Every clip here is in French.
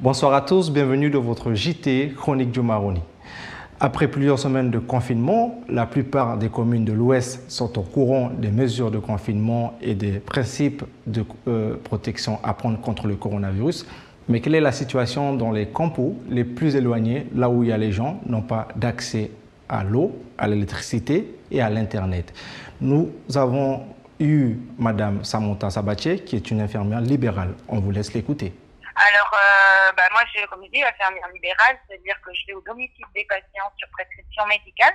Bonsoir à tous, bienvenue dans votre JT Chronique du Maroni. Après plusieurs semaines de confinement, la plupart des communes de l'Ouest sont au courant des mesures de confinement et des principes de protection à prendre contre le coronavirus. Mais quelle est la situation dans les campos les plus éloignés, là où il y a les gens n'ont pas d'accès à l'eau, à l'électricité et à l'Internet? Nous avons eu Madame Samantha Sabatier, qui est une infirmière libérale. On vous laisse l'écouter. Alors, moi, comme je dis, infirmière libérale, c'est-à-dire que je vais au domicile des patients sur prescription médicale.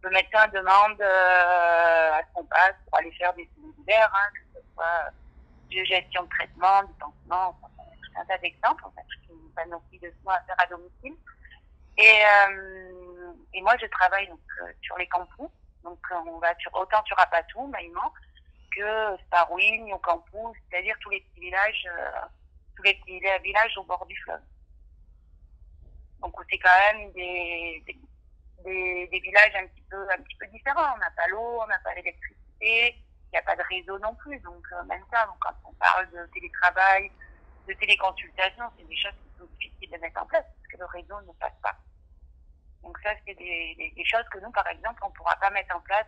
Le médecin demande à ce qu'on passe pour aller faire des similaires, que ce soit de gestion de traitement, du pansement, enfin, tout un tas d'exemples, en fait, une panoplie de soins à faire à domicile. Et moi, je travaille donc sur les campus. Donc, on va autant sur Apatou, Maïman, que Sarouine, au campus, c'est-à-dire tous les petits villages au bord du fleuve. Donc c'est quand même des villages un petit peu différents. On n'a pas l'eau, on n'a pas l'électricité, il n'y a pas de réseau non plus. Donc même ça, donc, quand on parle de télétravail, de téléconsultation, c'est des choses qui sont difficiles de mettre en place parce que le réseau ne passe pas. Donc ça, c'est des choses que nous, par exemple, on ne pourra pas mettre en place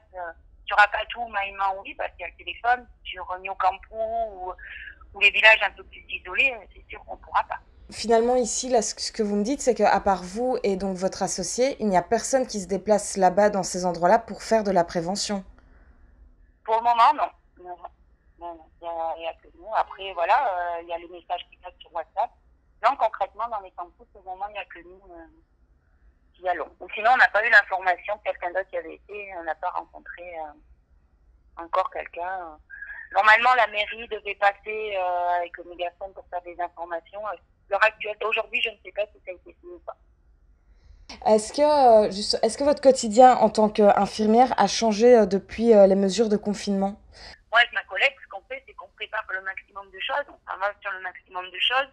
sur Apatou, Maïman, oui, parce qu'il y a le téléphone, sur Nio Campo ou les villages un peu plus isolés, c'est sûr qu'on ne pourra pas. Finalement, ici, là, ce que vous me dites, c'est qu'à part vous et donc votre associé, il n'y a personne qui se déplace là-bas, dans ces endroits-là, pour faire de la prévention. Pour le moment, non. Non. Il n'y a que nous. Après, voilà, il y a les messages qui passent sur WhatsApp. Donc, concrètement, dans les campus, pour le moment, il n'y a que nous qui allons. Ou sinon, on n'a pas eu l'information que quelqu'un d'autre y avait été. On n'a pas rencontré encore quelqu'un. Normalement, la mairie devait passer avec le mégaphone pour faire des informations. À l'heure actuelle, aujourd'hui, je ne sais pas si ça a été fait ou pas. Est-ce que votre quotidien en tant qu'infirmière a changé depuis les mesures de confinement? Moi, avec ma collègue, ce qu'on fait, c'est qu'on prépare le maximum de choses. On travaille sur le maximum de choses.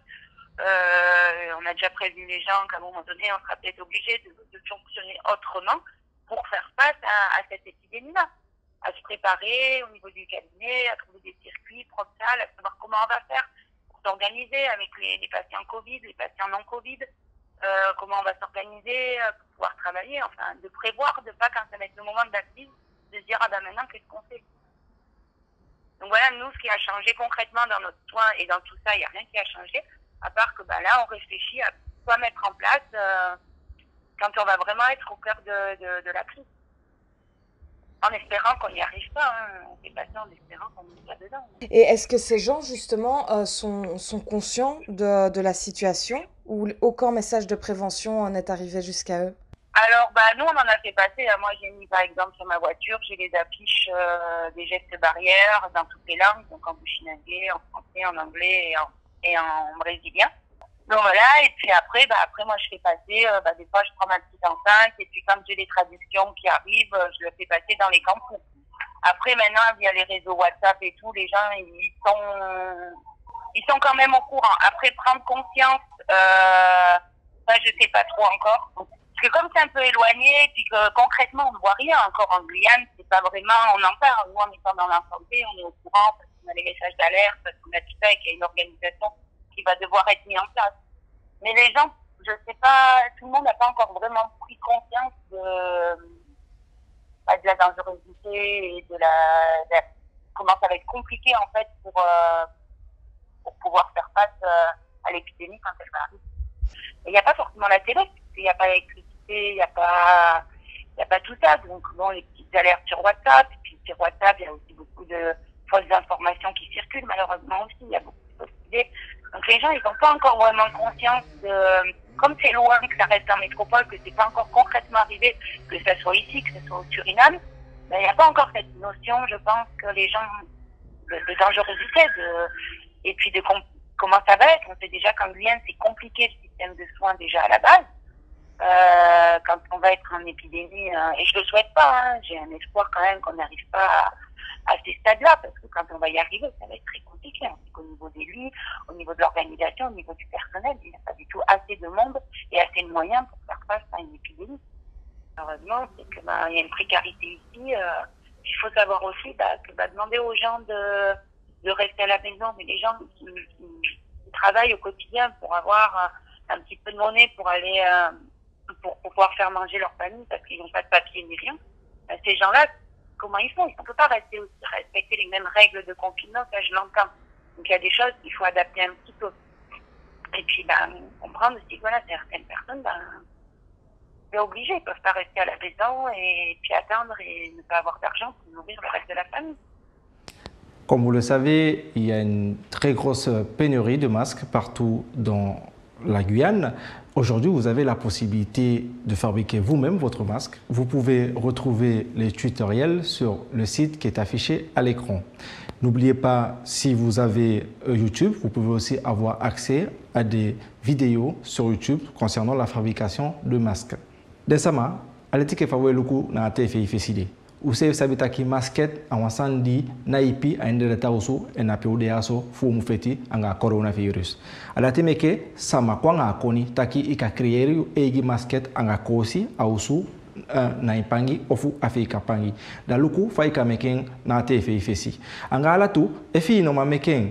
On a déjà prévenu les gens qu'à un moment donné, on sera peut-être obligé de fonctionner autrement pour faire face à cette épidémie-là. À se préparer au niveau du cabinet, à trouver des circuits proxales, à savoir comment on va faire pour s'organiser avec les patients Covid, les patients non Covid, comment on va s'organiser pour pouvoir travailler, enfin, de prévoir, de pas quand ça va être le moment de la crise, de se dire, ah ben maintenant, qu'est-ce qu'on fait? Donc voilà, nous, ce qui a changé concrètement dans notre soin et dans tout ça, il n'y a rien qui a changé, à part que là, on réfléchit à quoi mettre en place quand on va vraiment être au cœur de la crise. En espérant qu'on n'y arrive pas, on est passé en espérant qu'on n'y soit dedans. Et est-ce que ces gens, justement, sont conscients de la situation ou aucun message de prévention n'est arrivé jusqu'à eux? Alors, nous, on en a fait passer. Moi, j'ai mis, par exemple, sur ma voiture, j'ai les affiches des gestes barrières dans toutes les langues, donc en bushinangué, en français, en anglais et en brésilien. Donc voilà, et puis après, moi je fais passer, des fois je prends ma petite enceinte, et puis quand j'ai les traductions qui arrivent, je le fais passer dans les campus. Après maintenant, via les réseaux WhatsApp et tout, les gens ils sont quand même au courant. Après prendre conscience, ça je sais pas trop encore. Parce que comme c'est un peu éloigné, puis que concrètement on ne voit rien encore en Guyane, c'est pas vraiment, on en parle, nous on n'est pas dans la santé, on est au courant parce qu'on a les messages d'alerte, parce qu'on a tout ça et qu'il y a une organisation qui va devoir être mis en place. Mais les gens, je sais pas, tout le monde n'a pas encore vraiment pris conscience de la dangerosité et de comment ça va être compliqué en fait pour pouvoir faire face à l'épidémie quand elle va arriver. Et il n'y a pas forcément la télé, il n'y a pas l'électricité, il n'y a pas tout ça. Donc bon, les petites alertes sur WhatsApp, et puis sur WhatsApp, il y a aussi beaucoup de fausses informations qui circulent malheureusement aussi, il y a beaucoup de fausses idées. Donc les gens, ils n'ont pas encore vraiment conscience comme c'est loin, que ça reste en métropole, que c'est pas encore concrètement arrivé, que ça soit ici, que ce soit au Suriname, il n'y a pas encore cette notion, je pense, que les gens, de dangerosité, et puis de comment ça va être. On sait déjà qu'en Guyane, c'est compliqué le système de soins déjà à la base. Quand on va être en épidémie, et je le souhaite pas, j'ai un espoir quand même qu'on n'arrive pas à ces stades-là, parce que quand on va y arriver, ça va être très compliqué, au niveau des lits, au niveau de l'organisation, au niveau du personnel, il n'y a pas du tout assez de monde et assez de moyens pour faire face à une épidémie. Heureusement, c'est que il y a une précarité ici. Il faut savoir aussi que demander aux gens de rester à la maison, mais les gens qui travaillent au quotidien pour avoir un petit peu de monnaie pour aller pour pouvoir faire manger leur famille parce qu'ils n'ont pas de papier ni rien. Ces gens-là, comment ils font? Ils ne peuvent pas respecter les mêmes règles de confinement, ça je l'entends. Donc il y a des choses qu'il faut adapter un petit peu. Et puis comprendre aussi que voilà, certaines personnes, c'est obligé, ils ne peuvent pas rester à la maison et puis attendre et ne pas avoir d'argent pour nourrir le reste de la famille. Comme vous le savez, il y a une très grosse pénurie de masques partout dans la Guyane. Aujourd'hui, vous avez la possibilité de fabriquer vous-même votre masque. Vous pouvez retrouver les tutoriels sur le site qui est affiché à l'écran. N'oubliez pas, si vous avez YouTube, vous pouvez aussi avoir accès à des vidéos sur YouTube concernant la fabrication de masques. Desama, aletike fawe luku na tefe ifeside. Use sabita ki masket awasandi na ipi aende tausu enapiude aso fu mufeti anga coronavirus. Alatemeke sama kwanga akoni taki ika creeri egi masket anga kosi ausu na ipangi ofu afika pangi. Da luku faika meken na tefe ifesi. Anga alatu efi no mameken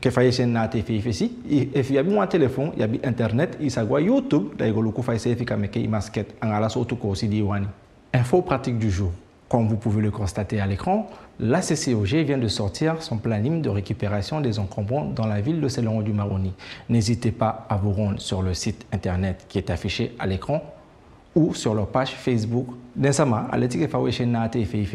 que faisait na TV ici et il y a un téléphone il y a internet il s'agit YouTube d'ailleurs le coup fait efficace masquette en ala surtout aussi diwani. Info pratique du jour. Comme vous pouvez le constater à l'écran, la CCOG vient de sortir son planning de récupération des encombrants dans la ville de Selongo-du-Maroni. N'hésitez pas à vous rendre sur le site internet qui est affiché à l'écran ou sur leur page Facebook. Densama, à l'éthique faisait na TV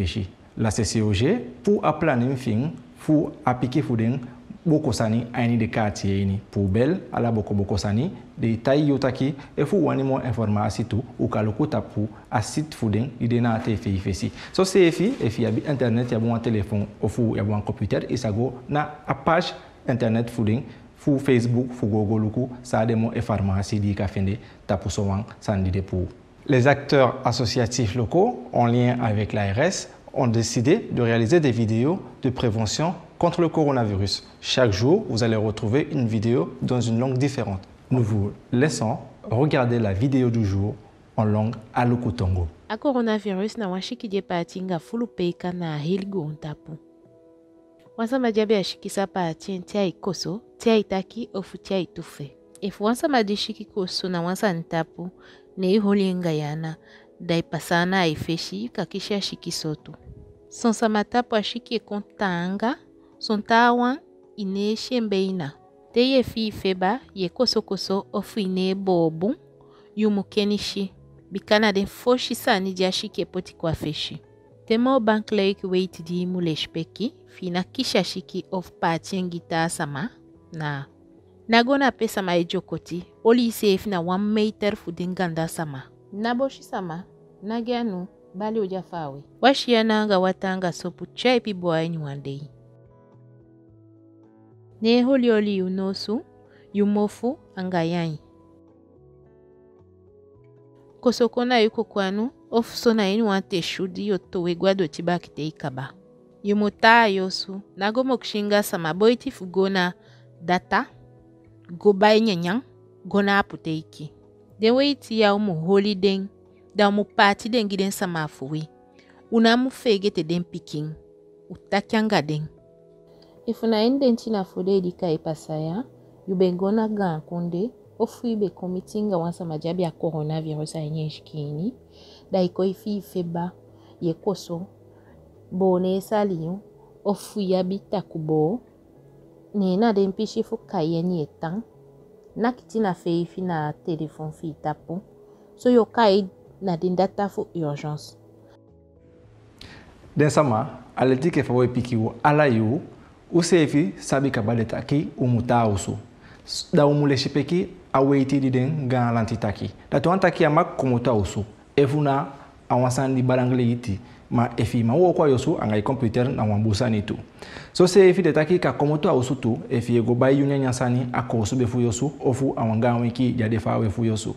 la CCOG pour appeler fin pour appliquer fouding boko sani aini de quartier ni poubelle ala boko sani de tai yotaki e fu wani mo information tu ou kaloko tapu a site fooding ide na te fi fesi so se fi e fi abi internet ya bon téléphone au fu ya bon computer et ça go na a page internet fooding fu Facebook fu Google luku ça de mo information di ka fende tapu so wan sandi de pour les acteurs associatifs locaux en lien avec l'ARS ont décidé de réaliser des vidéos de prévention contre le coronavirus. Chaque jour, vous allez retrouver une vidéo dans une langue différente. Nous vous laissons regarder la vidéo du jour en langue Alokutongo. A coronavirus na washiki je patinga fulu peika na hilgo untapu. Wansa majabe ashikisa patien tia ikoso, tia itaki ofu tia itufe. If wansa madishiki koso na wansa ntapu, ne iholinga yana, dai pasana aifeshi kakisha shikisotu. Sonsa matapu ashiki kontanga, sontawa ine shembeina. Te ye fi feba ye koso koso ofu ine bobu yumukenishi. Bikana den foshi sani jashike poti kwa feshi. Temo bank like wait di muleshpeki fina kisha shiki of patien gita sama na. Nagona pesa ma ejokoti oli safe na 1 meter fudinganda sama. Naboshi sama nagyanu bali ujafawe. Washiananga watanga sopu chai piboa nyuandei. Ne holioli yunosu, yumofu angayanyi. Kosokona yuko kwanu, ofusona inu wante shudi yotowe gwado tibaki te ikaba. Yumota yosu, nagomo kushinga sama boiti fugona data, gobai nyanyang, gona apute iki. Dewe iti ya umu holi den, da umu pati den giden sama afuwe. Unamu fege te den piking, utakyanga den. Ifuna ende nchina fude edika ipasaya, yubengona gan konde, ofu ibe komitinga wansa majabi ya coronavirus a nyeshkini, da iko ifi ifeba, ye koso, bone saliyo, ofu yabita kubo, nena dempishi fuka yenye etang, nakitina fe ifi na telefon fi tapo, so yokai na dindata fu urgence. Densama, aletike fawe pikiwo alayu, usefi sabi kabale taki umuta usu. Da umuleshipeki aweiti diden gan lantitaki. Da to antaki amak kumuta usu. Efuna awasandi barangle iti. Ma efi ma wo kwa yosu angai computer na wambusa nitu. So se efi detaki ka komoto usu tu efi ego bayi yunya sani akosu befu yosu ofu awanga wiki jadefa wefu yosu.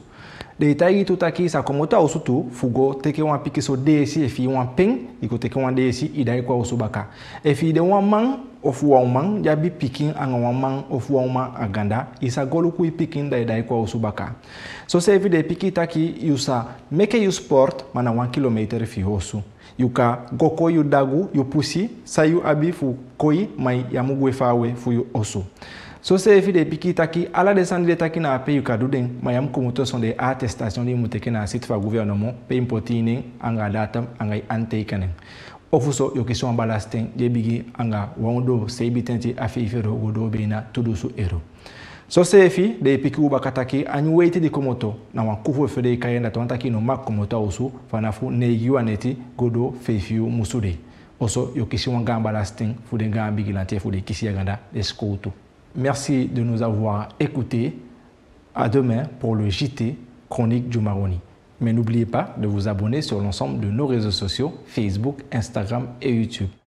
De itagi tutaki sa komoto usu tu fugo teke wan piki so desi efi wan ping iko teke wan desi idai kwa usu baka. Efi de wan mang ofu waumang jabi pikin anga wamang ofu wauma aganda isa golu kui pikin dai kwa usubaka. So se efi de piki taki yusa meke yu sport mana 1 kilometer fi hosu. Yuka goko yu dagu yu pusi sa yu abi fu koi mai yamugwe fawe fu yu osu. So c'est fait des piquets taki à la descente de taki na pays kaduden mayam komoto sont des attestations de muteke na site fa gouvernement pays importine anga datam anga ante kanen ofuso yo question balastin de bigi anga wondo seibitenti afifero godo bena tudusu ero. So c'est fait des piquets ou bakataki anyu wait de komoto na wan couvre feu de kayenda tontaki no mak komoto osu fanafu neyu aneti godo fefiu musude. Oso yo question ngamba lasting fu de ngambi gilante fu de kisi aganda escouto. Merci de nous avoir écoutés. À demain pour le JT Chronique du Maroni. Mais n'oubliez pas de vous abonner sur l'ensemble de nos réseaux sociaux, Facebook, Instagram et YouTube.